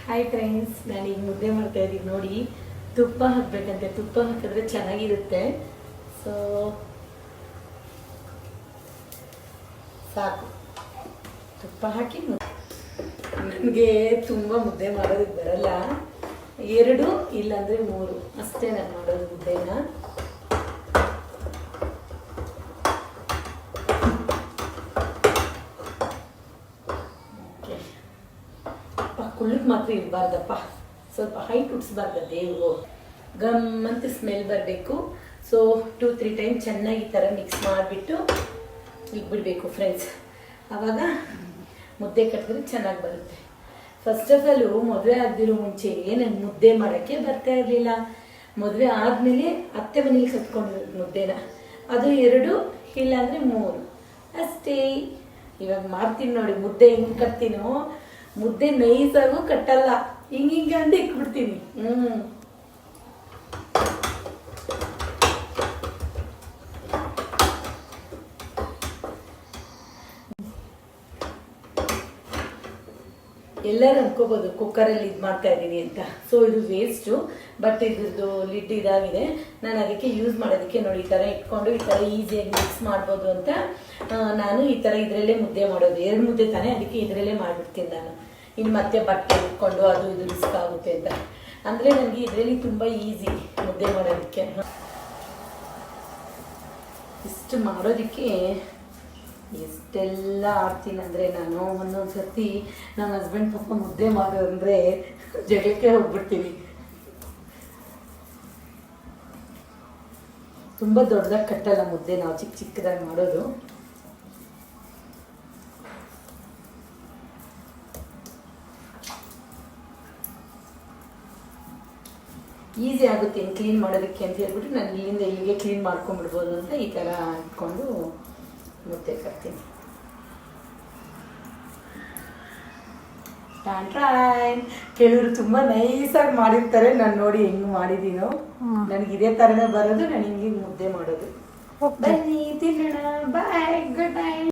Hi friends, ನಾನು ಈಗ ಮುದ್ದೆ ಮಾಡ್ತಾ ಇದ್ದೀನಿ ನೋಡಿ. ತುಪ್ಪ ಹಾಕಬೇಕಂತೆ, ತುಪ್ಪ ಹಾಕಿದ್ರೆ ಚೆನ್ನಾಗಿರುತ್ತೆ. ಸೊ ಸಾಕು, ತುಪ್ಪ ಹಾಕಿ. ನನಗೆ ತುಂಬ ಮುದ್ದೆ ಮಾಡೋದಕ್ಕೆ ಬರಲ್ಲ, 2 ಇಲ್ಲಾಂದರೆ 3 ಅಷ್ಟೇ ನಾನು ಮಾಡೋದು ಮುದ್ದೆನ. ಕುಳ್ಳಕ್ಕೆ ಮಾತ್ರ ಇರಬಾರ್ದಪ್ಪ, ಸ್ವಲ್ಪ ಹೈಟ್ ಉಡ್ಸ್ಬಾರ್ದು. ದೇವ್ರು ಗಮ್ಮಂತ ಸ್ಮೆಲ್ ಬರಬೇಕು. ಸೊ 2-3 ಟೈಮ್ ಚೆನ್ನಾಗಿ ಈ ಥರ ಮಿಕ್ಸ್ ಮಾಡಿಬಿಟ್ಟು ಇಟ್ಬಿಡ್ಬೇಕು ಫ್ರೆಂಡ್ಸ್. ಆವಾಗ ಮುದ್ದೆ ಕಟ್ಟಿದ್ರೆ ಚೆನ್ನಾಗಿ ಬರುತ್ತೆ. ಫಸ್ಟ್ ಆಫ್ ಆಲ್ ಮದುವೆ ಆಗದಿರೋ ಮುಂಚೆ ನನಗೆ ಮುದ್ದೆ ಮಾಡೋಕ್ಕೆ ಬರ್ತಾ ಇರಲಿಲ್ಲ. ಮದುವೆ ಆದಮೇಲೆ ಅತ್ತೆ ಮನೇಲಿ ಕಟ್ಕೊಂಡಿರೋದು ಮುದ್ದೆನ. ಅದು 2 ಇಲ್ಲಾಂದರೆ 3 ಅಷ್ಟೇ. ಇವಾಗ ಮಾಡ್ತೀನಿ ನೋಡಿ ಮುದ್ದೆ ಹೆಂಗೆ ಕಟ್ತೀನೋ. ಮುದ್ದೆ ನೈಸಾಗೂ ಕಟ್ಟಲ್ಲ, ಹಿಂಗೆ ಅಂತ ಇಟ್ಬಿಡ್ತೀನಿ. ಎಲ್ಲರೂ ಅನ್ಕೋಬೋದು ಕುಕ್ಕರಲ್ಲಿ ಇದು ಮಾಡ್ತಾ ಇದ್ದೀನಿ ಅಂತ. ಸೊ ಇದು ವೇಸ್ಟು, ಬಟ್ ಇದ್ರದ್ದು ಲಿಡ್ ಇದಾಗಿದೆ. ನಾನು ಅದಕ್ಕೆ ಯೂಸ್ ಮಾಡೋದಕ್ಕೆ ನೋಡಿ ಈ ಥರ ಇಟ್ಕೊಂಡು ಈ ಥರ ಈಸಿಯಾಗಿ ಮಿಕ್ಸ್ ಮಾಡ್ಬೋದು ಅಂತ ನಾನು ಈ ಥರ ಇದರಲ್ಲೇ ಮುದ್ದೆ ಮಾಡೋದು. 2 ಮುದ್ದೆ ತಾನೇ, ಅದಕ್ಕೆ ಇದರಲ್ಲೇ ಮಾಡಿಬಿಡ್ತೀನಿ ನಾನು. ಇನ್ನು ಮತ್ತೆ ಬಟ್ಟೆ ಇಟ್ಕೊಂಡು ಅದು ಇದು ರಿಸ್ಕ್ ಆಗುತ್ತೆ ಅಂತ. ಅಂದರೆ ನನಗೆ ಇದರಲ್ಲಿ ತುಂಬ ಈಸಿ ಮುದ್ದೆ ಮಾಡೋದಕ್ಕೆ. ಇಷ್ಟು ಮಾಡೋದಕ್ಕೆ ಎಷ್ಟೆಲ್ಲ ಆಡ್ತೀನಿ ಅಂದರೆ ನಾನು. ಒಂದೊಂದು ಸರ್ತಿ ನಮ್ಮ ಹಸ್ಬೆಂಡ್ ಪಾಪ ಮುದ್ದೆ ಮಾಡು ಅಂದರೆ ಜಗಳಕ್ಕೆ ಹೋಗ್ಬಿಡ್ತೀನಿ. ತುಂಬ ದೊಡ್ಡದಾಗಿ ಕಟ್ಟಲ್ಲ ಮುದ್ದೆ, ನಾವು ಚಿಕ್ಕ ಚಿಕ್ಕದಾಗಿ ಮಾಡೋದು. ಈಸಿ ಆಗುತ್ತೆ ಕ್ಲೀನ್ ಮಾಡೋದಕ್ಕೆ ಅಂತ ಹೇಳ್ಬಿಟ್ಟು ನಾನು ಇಲ್ಲಿಂದ ಇಲ್ಲಿಗೆ ಕ್ಲೀನ್ ಮಾಡ್ಕೊಂಡ್ಬಿಡ್ಬೋದು ಅಂತ ಈ ಥರ ಇಟ್ಕೊಂಡು ಮುದ್ದೆ ಕಟ್ತೀನಿ. ಕೆಲವರು ತುಂಬ ನೈಸಾಗಿ ಮಾಡಿರ್ತಾರೆ, ನಾನು ನೋಡಿ ಹೆಂಗೆ ಮಾಡಿದ್ದೀನೋ. ನನಗೆ ಇದೇ ಥರನೇ ಬರೋದು, ನಾನು ಹಿಂಗೆ ಮುದ್ದೆ ಮಾಡೋದು. ಬನ್ನಿ ತಿನ್ನೋಣ. ಬಾಯ್, ಗುಡ್ ನೈಟ್.